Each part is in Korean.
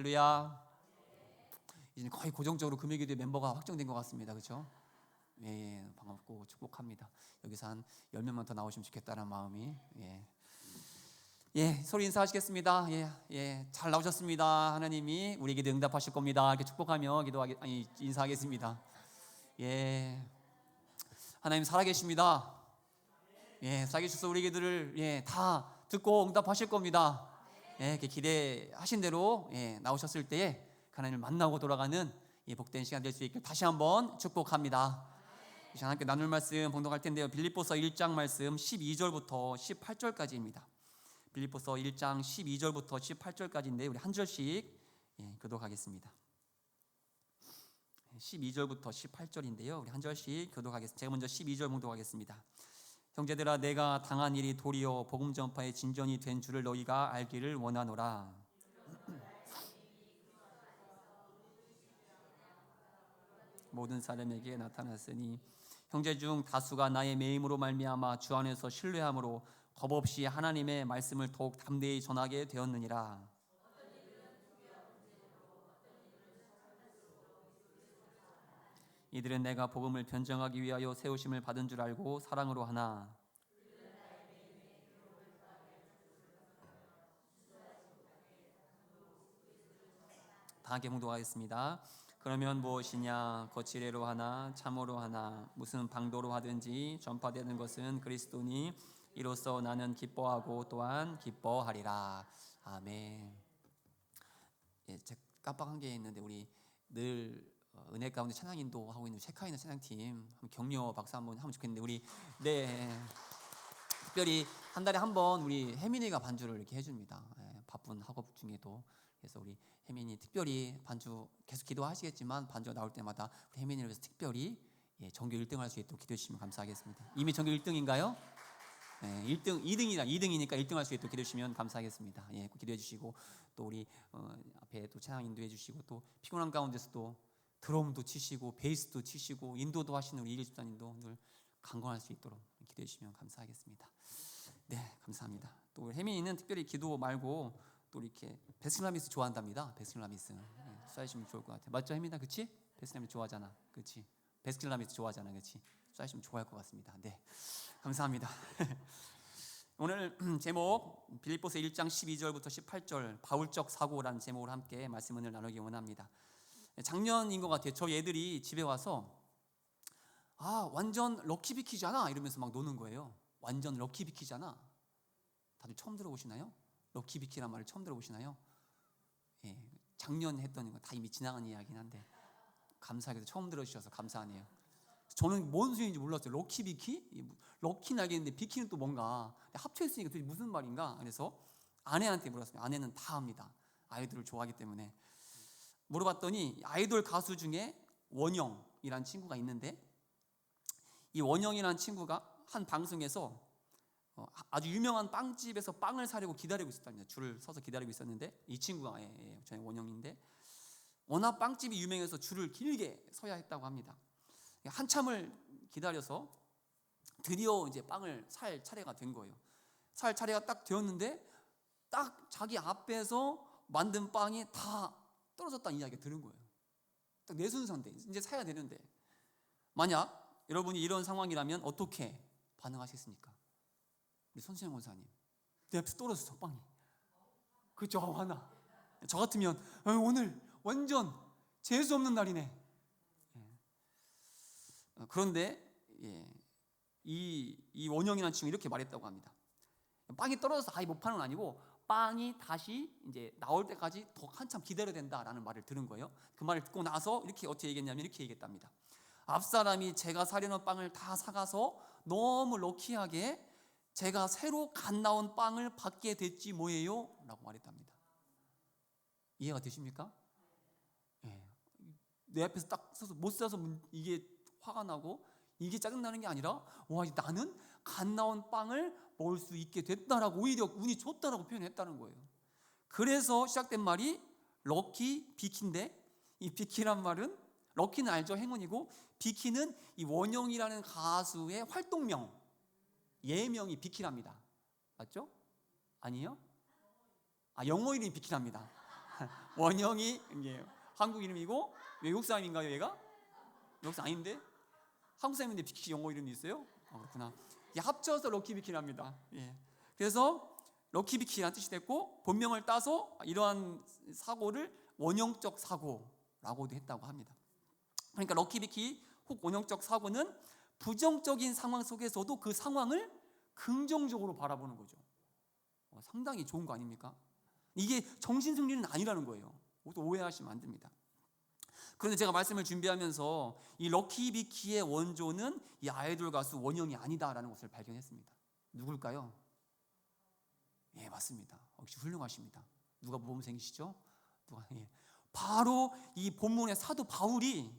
할렐루야. 이제 거의 고정적으로 금요기도의 멤버가 확정된 것 같습니다. 그렇죠? 예, 반갑고 축복합니다. 여기서 한 10명만 더 나오시면 좋겠다는 마음이. 소리 인사하시겠습니다. 잘 나오셨습니다. 하나님이 우리 기도 응답하실 겁니다. 이렇게 축복하며 인사하겠습니다. 하나님 살아계십니다. 살아계셔서 우리 기도를 다 듣고 응답하실 겁니다. 이렇게 기대하신 대로 나오셨을 때에 하나님을 만나고 돌아가는 복된 시간 될 수 있길 다시 한번 축복합니다. 이 시간 함께 나눌 말씀 봉독할 텐데요, 빌립보서 1장 말씀 12절부터 18절까지입니다. 빌립보서 1장 12절부터 18절까지인데 우리 한 절씩 교독하겠습니다. 12절부터 18절인데요, 우리 한 절씩 교독하겠습니다. 제가 먼저 12절 봉독하겠습니다. 형제들아, 내가 당한 일이 도리어 복음 전파의 진전이 된 줄을 너희가 알기를 원하노라. 모든 사람에게 나타났으니 형제 중 다수가 나의 매임으로 말미암아 주 안에서 신뢰함으로 겁없이 하나님의 말씀을 더욱 담대히 전하게 되었느니라. 이들은 내가 복음을 변정하기 위하여 세우심을 받은 줄 알고 사랑으로 하나. 다 함께 봉독하겠습니다. 그러면 무엇이냐? 거칠애로 하나 참으로 하나 무슨 방도로 하든지 전파되는 것은 그리스도니 이로써 나는 기뻐하고 또한 기뻐하리라. 아멘. 제가 깜빡한 게 있는데 우리 늘 은혜 가운데 찬양 인도하고 있는 체크하는 찬양팀 격려 박수 한번 하면 좋겠는데 우리 특별히 한 달에 한 번 우리 혜민이가 반주를 이렇게 해줍니다. 바쁜 학업 중에도. 그래서 우리 혜민이 특별히 반주 계속 기도하시겠지만 반주가 나올 때마다 우리 혜민이를 위해서 특별히 전교 1등 할 수 있도록 기도해 주시면 감사하겠습니다. 이미 전교 1등인가요? 2등이니까 1등 할 수 있도록 기도해 주시면 감사하겠습니다. 기도해 주시고 또 우리 앞에 또 찬양 인도해 주시고 또 피곤한 가운데서도 드럼도 치시고 베이스도 치시고 인도도 하시는 우리 이길 집사님도 늘 강건할 수 있도록 기도해 주시면 감사하겠습니다. 네, 감사합니다. 또 우리 혜민이는 특별히 기도 말고 또 이렇게 베스킨라빈스 좋아한답니다. 베스킨라빈스 쏴주시면 좋을 것 같아요. 맞죠, 혜민아? 그치? 베스킨라빈스 좋아하잖아. 그치? 베스킨라빈스 좋아하잖아. 그치? 쏴주시면 좋아할 것 같습니다. 네, 감사합니다. 오늘 제목 빌립보서 1장 12절부터 18절 바울적 사고라는 제목으로 함께 말씀을 나누기 원합니다. 작년인 것 같아요. 저희 애들이 집에 와서 완전 럭키비키잖아 이러면서 막 노는 거예요. 완전 럭키비키잖아. 다들 처음 들어보시나요? 럭키비키란 말을 처음 들어보시나요? 작년 했던 거 다 이미 지나간 이야기긴 한데 감사하게도 처음 들어주셔서 감사하네요. 저는 뭔 소리인지 몰랐어요. 럭키비키? 럭키는 알겠는데 비키는 또 뭔가 합쳐있으니까 도대체 무슨 말인가. 그래서 아내한테 물었어요. 아내는 다 압니다. 아이돌을 좋아하기 때문에. 물어봤더니 아이돌 가수 중에 원영이라는 친구가 있는데 이 원영이라는 친구가 한 방송에서 아주 유명한 빵집에서 빵을 사려고 기다리고 있었답니다. 줄을 서서 기다리고 있었는데 이 친구가 저희 원영인데 워낙 빵집이 유명해서 줄을 길게 서야 했다고 합니다. 한참을 기다려서 드디어 이제 빵을 살 차례가 된 거예요. 살 차례가 딱 되었는데 딱 자기 앞에서 만든 빵이 다 떨어졌다는 이야기가 들은 거예요. 딱 내 순서인데 이제 사야 되는데 만약 여러분이 이런 상황이라면 어떻게 반응하시겠습니까? 우리 손수영 원사님 내 앞에서 떨어졌어 빵이. 그렇죠? 하나 저 같으면 오늘 완전 재수 없는 날이네. 그런데 이 원영이라는 친구 이렇게 말했다고 합니다. 빵이 떨어져서 아예 못 파는 건 아니고 빵이 다시 이제 나올 때까지 더 한참 기다려야 된다라는 말을 들은 거예요. 그 말을 듣고 나서 이렇게 어떻게 얘기했냐면 이렇게 얘기했답니다. 앞사람이 제가 사려는 빵을 다 사가서 너무 럭키하게 제가 새로 갓 나온 빵을 받게 됐지 뭐예요? 라고 말했답니다. 이해가 되십니까? 내 앞에서 딱 서서 못 사서 이게 화가 나고 이게 짜증나는 게 아니라 나는 갓 나온 빵을 먹을 수 있게 됐다라고 오히려 운이 좋다라고 표현했다는 거예요. 그래서 시작된 말이 럭키 비키인데 이 비키란 말은 럭키는 알죠? 행운이고 비키는 이 원영이라는 가수의 활동명 예명이 비키랍니다. 맞죠? 아니에요? 영어 이름이 비키랍니다. 원영이 이게 한국 이름이고 외국 사람인가요? 얘가? 외국 사람 아닌데? 한국 사람인데 비키 영어 이름이 있어요? 그렇구나. 이게 합쳐서 럭키비키랍니다. 예. 그래서 럭키비키라는 뜻이 됐고 본명을 따서 이러한 사고를 원형적 사고라고도 했다고 합니다. 그러니까 럭키비키 혹 원형적 사고는 부정적인 상황 속에서도 그 상황을 긍정적으로 바라보는 거죠. 상당히 좋은 거 아닙니까? 이게 정신승리는 아니라는 거예요. 모두 오해하시면 안 됩니다. 그런데 제가 말씀을 준비하면서 이 럭키비키의 원조는 이 아이돌 가수 원영이 아니다라는 것을 발견했습니다. 누굴까요? 예, 맞습니다. 역시 훌륭하십니다. 누가 모범생이시죠? 예. 바로 이 본문의 사도 바울이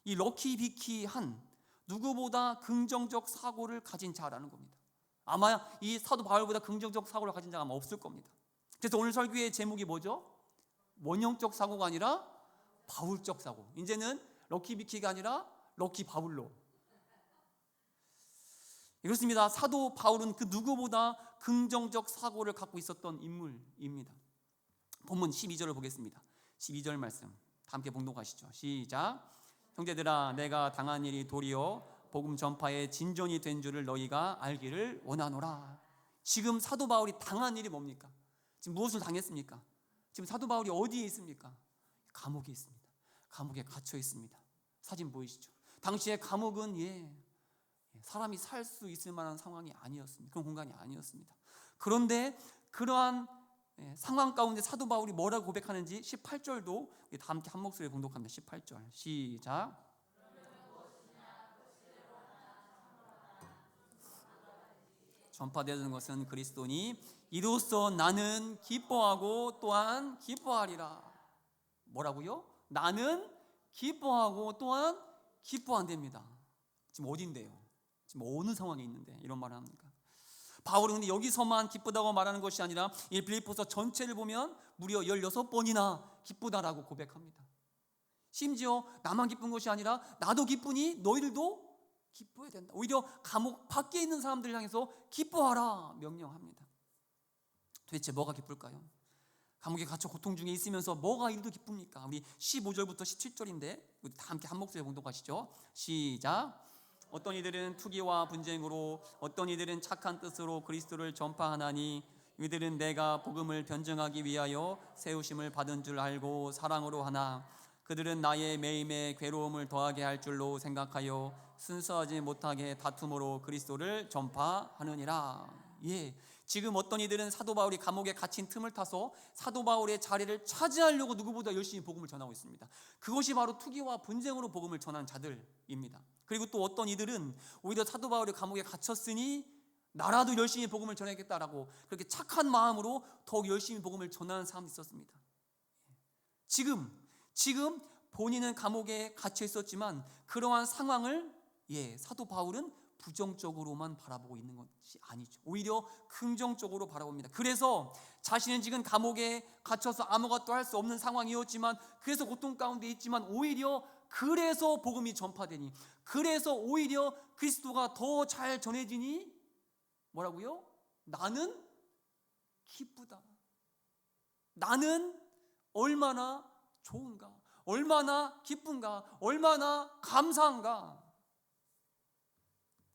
이 럭키비키한 누구보다 긍정적 사고를 가진 자라는 겁니다. 아마 이 사도 바울보다 긍정적 사고를 가진 자가 아마 없을 겁니다. 그래서 오늘 설교의 제목이 뭐죠? 원형적 사고가 아니라 바울적 사고. 이제는 럭키비키가 아니라 럭키 바울로. 그렇습니다. 사도 바울은 그 누구보다 긍정적 사고를 갖고 있었던 인물입니다. 본문 12절을 보겠습니다. 12절 말씀 함께 봉독하시죠. 시작. 형제들아, 내가 당한 일이 도리어 복음 전파의 진전이 된 줄을 너희가 알기를 원하노라. 지금 사도 바울이 당한 일이 뭡니까? 지금 무엇을 당했습니까? 지금 사도 바울이 어디에 있습니까? 감옥에 있습니다. 감옥에 갇혀 있습니다. 사진 보이시죠? 당시에 감옥은 사람이 살 수 있을 만한 상황이 아니었습니다. 그런 공간이 아니었습니다. 그런데 그러한 상황 가운데 사도 바울이 뭐라고 고백하는지 18절도 다 함께 한 목소리에 봉독합니다. 18절 시작. 전파되는 것은 그리스도니 이로써 나는 기뻐하고 또한 기뻐하리라. 뭐라고요? 나는 기뻐하고 또한 기뻐한답니다. 지금 어딘데요? 지금 어느 상황에 있는데 이런 말을 합니까? 바울은 근데 여기서만 기쁘다고 말하는 것이 아니라 이 빌립보서 전체를 보면 무려 16번이나 기쁘다라고 고백합니다. 심지어 나만 기쁜 것이 아니라 나도 기쁘니 너희들도 기뻐해야 된다. 오히려 감옥 밖에 있는 사람들을 향해서 기뻐하라 명령합니다. 도대체 뭐가 기쁠까요? 감옥에 갇혀 고통 중에 있으면서 뭐가 이리도 기쁩니까? 우리 15절부터 17절인데 다 함께 한 목소리에 봉독하시죠. 시작. 어떤 이들은 투기와 분쟁으로 어떤 이들은 착한 뜻으로 그리스도를 전파하나니 이들은 내가 복음을 변증하기 위하여 세우심을 받은 줄 알고 사랑으로 하나 그들은 나의 매임에 괴로움을 더하게 할 줄로 생각하여 순수하지 못하게 다툼으로 그리스도를 전파하느니라. 지금 어떤 이들은 사도 바울이 감옥에 갇힌 틈을 타서 사도 바울의 자리를 차지하려고 누구보다 열심히 복음을 전하고 있습니다. 그것이 바로 투기와 분쟁으로 복음을 전하는 자들입니다. 그리고 또 어떤 이들은 오히려 사도 바울이 감옥에 갇혔으니 나라도 열심히 복음을 전하겠다라고 그렇게 착한 마음으로 더욱 열심히 복음을 전하는 사람도 있었습니다. 지금 본인은 감옥에 갇혀 있었지만 그러한 상황을 사도 바울은 부정적으로만 바라보고 있는 것이 아니죠. 오히려 긍정적으로 바라봅니다. 그래서 자신은 지금 감옥에 갇혀서 아무것도 할 수 없는 상황이었지만 그래서 고통 가운데 있지만 오히려 그래서 복음이 전파되니 그래서 오히려 그리스도가 더 잘 전해지니 뭐라고요? 나는 기쁘다. 나는 얼마나 좋은가? 얼마나 기쁜가? 얼마나 감사한가?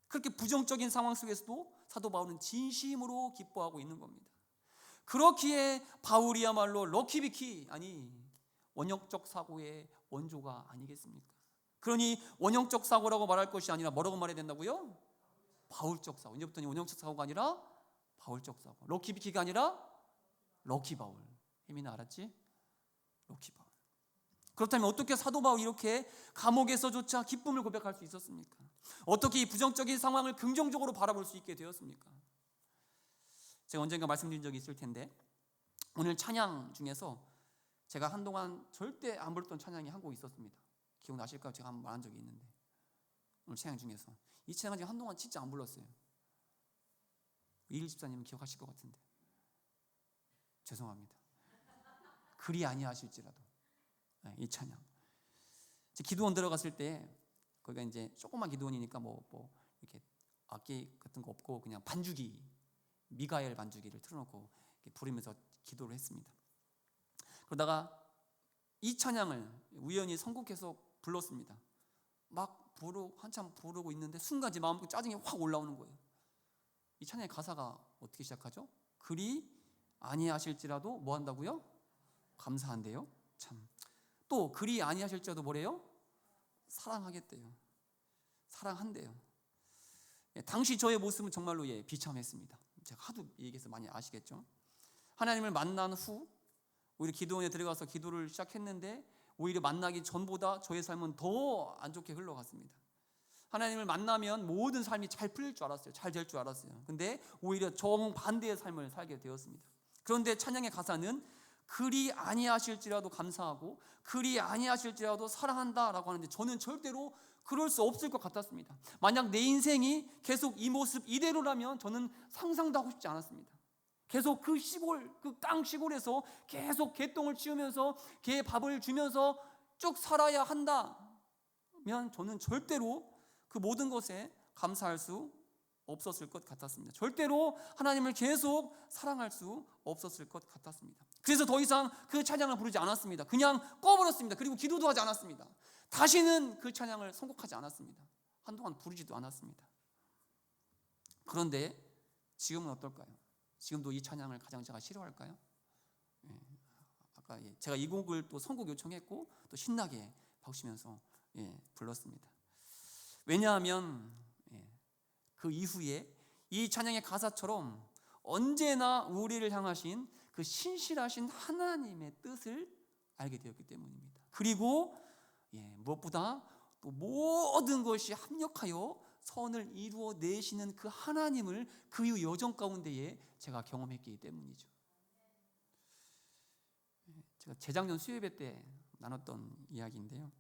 그렇게 부정적인 상황 속에서도 사도 바울은 진심으로 기뻐하고 있는 겁니다. 그렇기에 바울이야말로 럭키비키 아니 원형적 사고의 원조가 아니겠습니까? 그러니 원형적 사고라고 말할 것이 아니라 뭐라고 말해야 된다고요? 바울적 사고. 이제부터는 원형적 사고가 아니라 바울적 사고. 럭키비키가 아니라 럭키 바울. 혜민아 알았지? 럭키 바울. 그렇다면 어떻게 사도 바울이 이렇게 감옥에서조차 기쁨을 고백할 수 있었습니까? 어떻게 이 부정적인 상황을 긍정적으로 바라볼 수 있게 되었습니까? 제가 언젠가 말씀드린 적이 있을 텐데 오늘 찬양 중에서 제가 한동안 절대 안 불렀던 찬양이 한 곡 있었습니다. 기억나실까요? 제가 한번 말한 적이 있는데 오늘 찬양 중에서 이 찬양을 제가 한동안 진짜 안 불렀어요. 이일 집사님은 기억하실 것 같은데 죄송합니다. 그리 아니하실지라도 이 찬양 기도원 들어갔을 때 거기가 이제 조그만 기도원이니까 뭐 이렇게 악기 같은 거 없고 그냥 반주기 미가엘 반주기를 틀어놓고 이렇게 부르면서 기도를 했습니다. 그러다가 이 찬양을 우연히 선곡해서 불렀습니다. 막 한참 부르고 있는데 순간 제 마음속에 짜증이 확 올라오는 거예요. 이 찬양의 가사가 어떻게 시작하죠? 그리 아니하실지라도 뭐 한다고요? 감사한데요. 참. 또 그리 아니하실지라도 뭐래요? 사랑하겠대요. 사랑한대요. 당시 저의 모습은 정말로 비참했습니다. 제가 하도 얘기해서 많이 아시겠죠? 하나님을 만난 후 오히려 기도원에 들어가서 기도를 시작했는데 오히려 만나기 전보다 저의 삶은 더 안 좋게 흘러갔습니다. 하나님을 만나면 모든 삶이 잘 풀릴 줄 알았어요. 잘 될 줄 알았어요. 근데 오히려 정반대의 삶을 살게 되었습니다. 그런데 찬양의 가사는 그리 아니하실지라도 감사하고 그리 아니하실지라도 사랑한다라고 하는데 저는 절대로 그럴 수 없을 것 같았습니다. 만약 내 인생이 계속 이 모습 이대로라면 저는 상상도 하고 싶지 않았습니다. 계속 그 시골, 그 땅 시골에서 계속 개똥을 치우면서 개 밥을 주면서 쭉 살아야 한다면 저는 절대로 그 모든 것에 감사할 수 없었을 것 같았습니다. 절대로 하나님을 계속 사랑할 수 없었을 것 같았습니다. 그래서 더 이상 그 찬양을 부르지 않았습니다. 그냥 꺼버렸습니다. 그리고 기도도 하지 않았습니다. 다시는 그 찬양을 선곡하지 않았습니다. 한동안 부르지도 않았습니다. 그런데 지금은 어떨까요? 지금도 이 찬양을 가장 제가 싫어할까요? 아까 제가 이 곡을 또 선곡 요청했고 또 신나게 박수치면서 불렀습니다. 왜냐하면 그 이후에 이 찬양의 가사처럼 언제나 우리를 향하신 그 신실하신 하나님의 뜻을 알게 되었기 때문입니다. 그리고 무엇보다 또 모든 것이 합력하여 선을 이루어내시는 그 하나님을 그 이후 여정 가운데에 제가 경험했기 때문이죠. 제가 재작년 수요예배 때 나눴던 이야기인데요.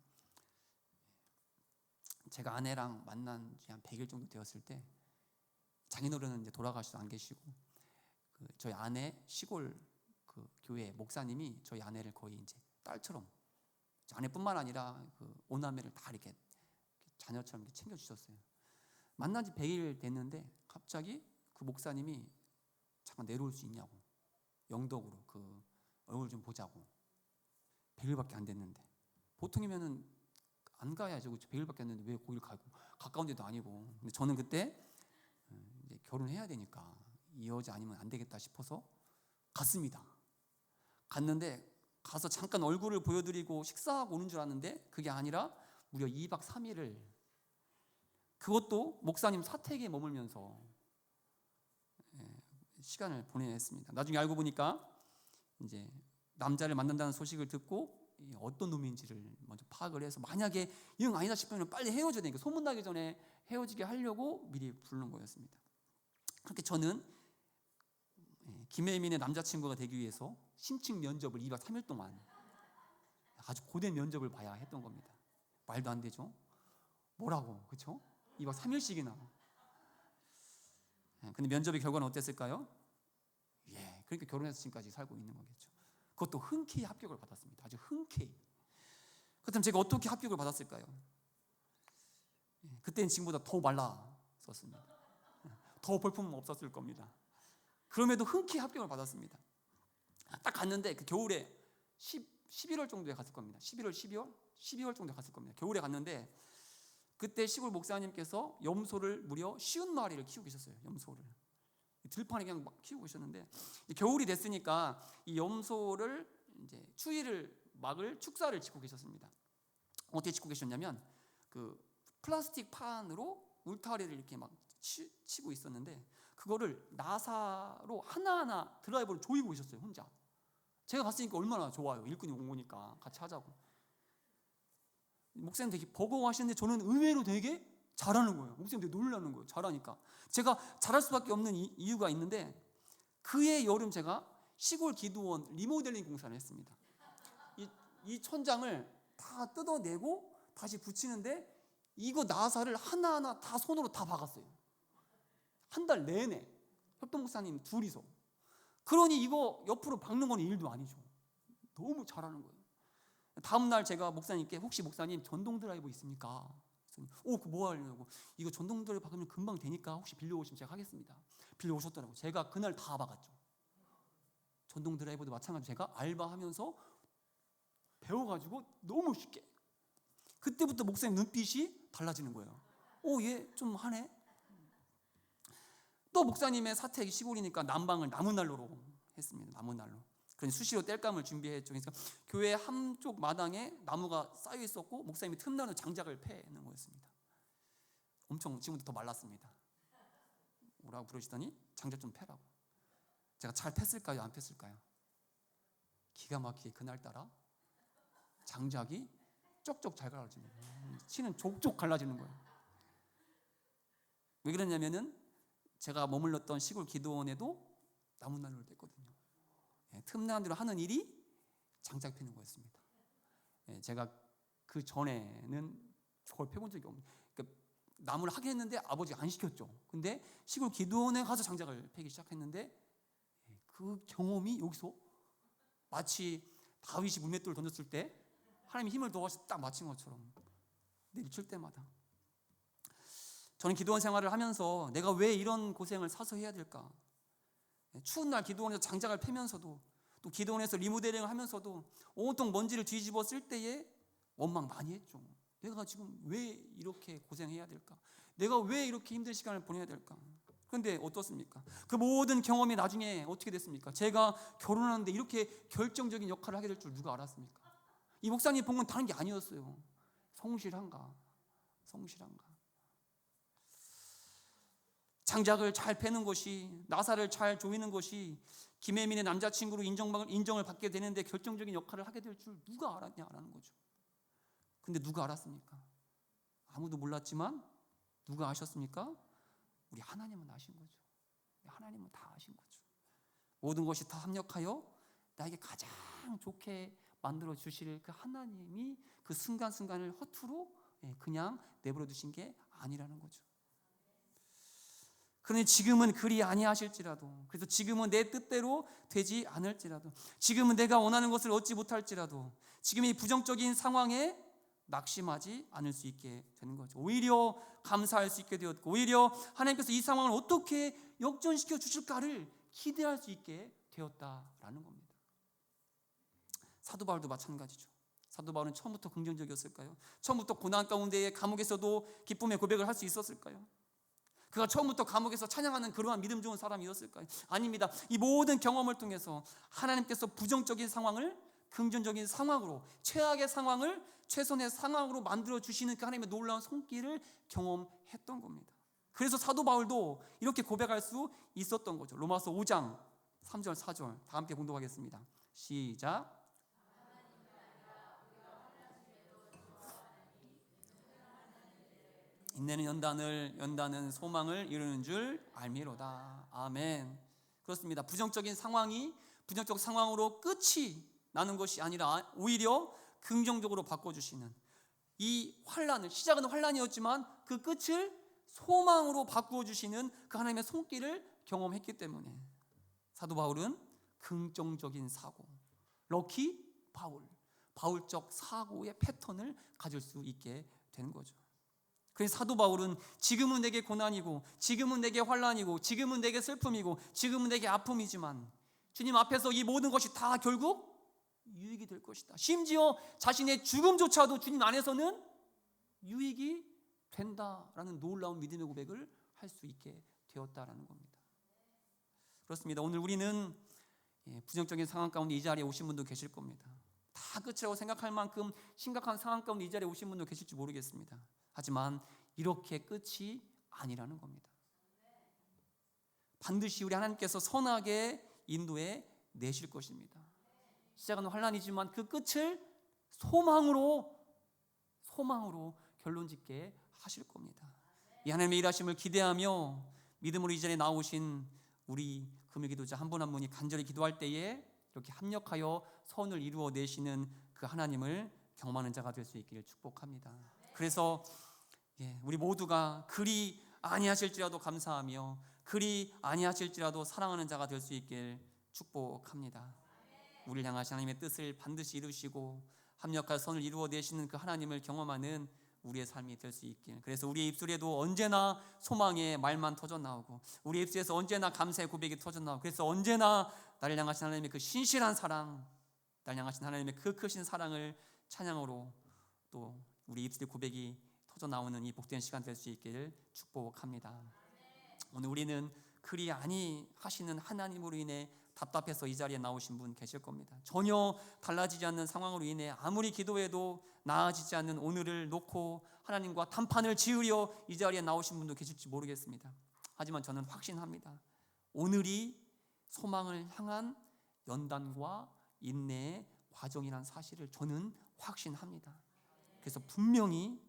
제가 아내랑 만난 지 한 100일 정도 되었을 때 장인어른은 이제 돌아가시도 안 계시고 저희 아내 시골 그 교회 목사님이 저희 아내를 거의 이제 딸처럼 아내뿐만 아니라 그 오남매를 다 이렇게 자녀처럼 이렇게 챙겨주셨어요. 만난 지 100일 됐는데 갑자기 그 목사님이 잠깐 내려올 수 있냐고 영덕으로 그 얼굴 좀 보자고. 100일밖에 안 됐는데 보통이면은 안 가야죠. 100일밖에 안 됐는데 왜 거길 가고 가까운 데도 아니고. 근데 저는 그때 이제 결혼해야 되니까 이 여자 아니면 안 되겠다 싶어서 갔습니다. 갔는데 가서 잠깐 얼굴을 보여드리고 식사하고 오는 줄 알았는데 그게 아니라 무려 2박 3일을 그것도 목사님 사택에 머물면서 시간을 보냈습니다. 나중에 알고 보니까 이제 남자를 만난다는 소식을 듣고 어떤 놈인지를 먼저 파악을 해서 만약에 영 아니다 싶으면 빨리 헤어져야 되니까 소문나기 전에 헤어지게 하려고 미리 부르는 거였습니다. 그렇게 저는 김혜민의 남자친구가 되기 위해서 심층 면접을 2박 3일 동안 아주 고된 면접을 봐야 했던 겁니다. 말도 안 되죠? 뭐라고, 그렇죠? 2박 3일씩이나. 근데 면접의 결과는 어땠을까요? 그러니까 결혼해서 지금까지 살고 있는 거겠죠. 그것도 흔쾌히 합격을 받았습니다. 아주 흔쾌히. 그렇다면 제가 어떻게 합격을 받았을까요? 그때는 지금보다 더 말랐었습니다. 더 볼품 없었을 겁니다. 그럼에도 흔쾌히 합격을 받았습니다. 딱 갔는데 그 겨울에 11월 정도에 갔을 겁니다. 12월 정도에 갔을 겁니다. 겨울에 갔는데 그때 시골 목사님께서 염소를 무려 50마리를 키우고 계셨어요. 염소를 들판에 그냥 막 키우고 계셨는데 겨울이 됐으니까 이 염소를 이제 추위를 막을 축사를 짓고 계셨습니다. 어떻게 짓고 계셨냐면 그 플라스틱 판으로 울타리를 이렇게 막 치고 있었는데 그거를 나사로 하나하나 드라이버로 조이고 계셨어요. 혼자. 제가 갔으니까 얼마나 좋아요. 일꾼이 온 거니까 같이 하자고. 목사님 되게 버거워하시는데 저는 의외로 되게 잘하는 거예요. 목사님 되게 놀라는 거예요. 잘하니까. 제가 잘할 수밖에 없는 이유가 있는데 그해 여름 제가 시골 기도원 리모델링 공사를 했습니다. 이 천장을 다 뜯어내고 다시 붙이는데 이거 나사를 하나하나 다 손으로 다 박았어요. 한 달 내내 협동 목사님 둘이서. 그러니 이거 옆으로 박는 건 일도 아니죠. 너무 잘하는 거예요. 다음날 제가 목사님께 혹시 목사님 전동 드라이버 있습니까? 그거 뭐 하려고? 이거 전동 드라이버 박으면 금방 되니까 혹시 빌려오시면 제가 하겠습니다. 빌려오셨더라고요. 제가 그날 다 박았죠. 전동 드라이버도 마찬가지로 제가 알바하면서 배워가지고 너무 쉽게. 그때부터 목사님 눈빛이 달라지는 거예요. 얘 좀 하네. 또 목사님의 사택이 시골이니까 난방을 나무난로로 했습니다. 나무난로. 그래서 수시로 땔감을 준비했죠. 그러니까 교회 한쪽 마당에 나무가 쌓여 있었고 목사님이 틈나는 장작을 패는 거였습니다. 엄청 지금부터 더 말랐습니다. 뭐라고 부르시더니 장작 좀 패라고. 제가 잘 팼을까요? 안 팼을까요? 기가 막히게 그날따라 장작이 쪽쪽 잘 갈라지는 거예요. 치는 족족 갈라지는 거예요. 왜 그러냐면은 제가 머물렀던 시골 기도원에도 나무난로를 뗐거든요. 틈나는 대로 하는 일이 장작 패는 거였습니다. 제가 그 전에는 저걸 펴본 적이 없는. 그러니까 나무를 하긴 했는데 아버지가 안 시켰죠. 근데 시골 기도원에 가서 장작을 패기 시작했는데 그 경험이 여기서 마치 다윗이 물맷돌을 던졌을 때 하나님이 힘을 더하셔서 딱 맞힌 것처럼 내리칠 때마다 저는 기도원 생활을 하면서 내가 왜 이런 고생을 사서 해야 될까? 추운 날 기도원에서 장작을 패면서도 또 기도원에서 리모델링을 하면서도 온통 먼지를 뒤집어 쓸 때에 원망 많이 했죠. 내가 지금 왜 이렇게 고생해야 될까? 내가 왜 이렇게 힘든 시간을 보내야 될까? 그런데 어떻습니까? 그 모든 경험이 나중에 어떻게 됐습니까? 제가 결혼하는데 이렇게 결정적인 역할을 하게 될 줄 누가 알았습니까? 이 목사님 본 건 다른 게 아니었어요. 성실한가? 장작을 잘 패는 것이, 나사를 잘 조이는 것이 김혜민의 남자친구로 인정을 받게 되는데 결정적인 역할을 하게 될 줄 누가 알았냐라는 거죠. 근데 누가 알았습니까? 아무도 몰랐지만 누가 아셨습니까? 우리 하나님은 아신 거죠. 하나님은 다 아신 거죠. 모든 것이 다 합력하여 나에게 가장 좋게 만들어 주실 그 하나님이 그 순간순간을 허투루 그냥 내버려 두신 게 아니라는 거죠. 그런데 지금은 그리 아니하실지라도, 그래서 지금은 내 뜻대로 되지 않을지라도, 지금은 내가 원하는 것을 얻지 못할지라도, 지금 이 부정적인 상황에 낙심하지 않을 수 있게 되는 거죠. 오히려 감사할 수 있게 되었고, 오히려 하나님께서 이 상황을 어떻게 역전시켜 주실까를 기대할 수 있게 되었다라는 겁니다. 사도 바울도 마찬가지죠. 사도 바울은 처음부터 긍정적이었을까요? 처음부터 고난 가운데에 감옥에서도 기쁨의 고백을 할 수 있었을까요? 그가 처음부터 감옥에서 찬양하는 그러한 믿음 좋은 사람이었을까요? 아닙니다. 이 모든 경험을 통해서 하나님께서 부정적인 상황을 긍정적인 상황으로, 최악의 상황을 최선의 상황으로 만들어 주시는 그 하나님의 놀라운 손길을 경험했던 겁니다. 그래서 사도 바울도 이렇게 고백할 수 있었던 거죠. 로마서 5장 3절 4절 다 함께 봉독하겠습니다. 시작. 인내는 연단은 소망을 이루는 줄 알미로다. 아멘. 그렇습니다. 부정적인 상황으로 끝이 나는 것이 아니라 오히려 긍정적으로 바꿔주시는, 이 환란을, 시작은 환란이었지만 그 끝을 소망으로 바꾸어주시는 그 하나님의 손길을 경험했기 때문에 사도 바울은 긍정적인 사고, 럭키 바울적 사고의 패턴을 가질 수 있게 되는 거죠. 그래서 사도 바울은 지금은 내게 고난이고, 지금은 내게 환란이고, 지금은 내게 슬픔이고, 지금은 내게 아픔이지만 주님 앞에서 이 모든 것이 다 결국 유익이 될 것이다. 심지어 자신의 죽음조차도 주님 안에서는 유익이 된다라는 놀라운 믿음의 고백을 할 수 있게 되었다라는 겁니다. 그렇습니다. 오늘 우리는 부정적인 상황 가운데 이 자리에 오신 분도 계실 겁니다. 다 끝이라고 생각할 만큼 심각한 상황 가운데 이 자리에 오신 분도 계실지 모르겠습니다. 하지만 이렇게 끝이 아니라는 겁니다. 반드시 우리 하나님께서 선하게 인도해 내실 것입니다. 시작은 환란이지만 그 끝을 소망으로 결론짓게 하실 겁니다. 이 하나님의 일하심을 기대하며 믿음으로 이 자리에 나오신 우리 금요기도자 한 분 한 분이 간절히 기도할 때에 이렇게 합력하여 선을 이루어 내시는 그 하나님을 경험하는 자가 될 수 있기를 축복합니다. 그래서 우리 모두가 그리 아니하실지라도 감사하며 그리 아니하실지라도 사랑하는 자가 될 수 있길 축복합니다. 우리를 향하신 하나님의 뜻을 반드시 이루시고 합력할 선을 이루어 내시는 그 하나님을 경험하는 우리의 삶이 될 수 있길, 그래서 우리의 입술에도 언제나 소망의 말만 터져 나오고 우리의 입술에서 언제나 감사의 고백이 터져 나오고, 그래서 언제나 나를 향하신 하나님의 그 신실한 사랑, 날 향하신 하나님의 그 크신 사랑을 찬양으로 또 우리 입술의 고백이 터져 나오는 이 복된 시간 될 수 있기를 축복합니다. 오늘 우리는 그리 아니하시는 하나님으로 인해 답답해서 이 자리에 나오신 분 계실 겁니다. 전혀 달라지지 않는 상황으로 인해 아무리 기도해도 나아지지 않는 오늘을 놓고 하나님과 단판을 지으려 이 자리에 나오신 분도 계실지 모르겠습니다. 하지만 저는 확신합니다. 오늘이 소망을 향한 연단과 인내의 과정이라는 사실을 저는 확신합니다. 그래서 분명히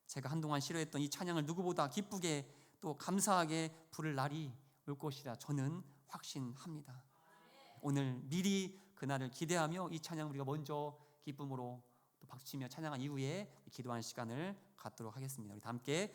제가 한동안 싫어했던 이 찬양을 누구보다 기쁘게 또 감사하게 부를 날이 올 것이라 저는 확신합니다. 오늘 미리 그날을 기대하며 이 찬양 우리가 먼저 기쁨으로 또 박수치며 찬양한 이후에 기도하는 시간을 갖도록 하겠습니다. 우리 다 함께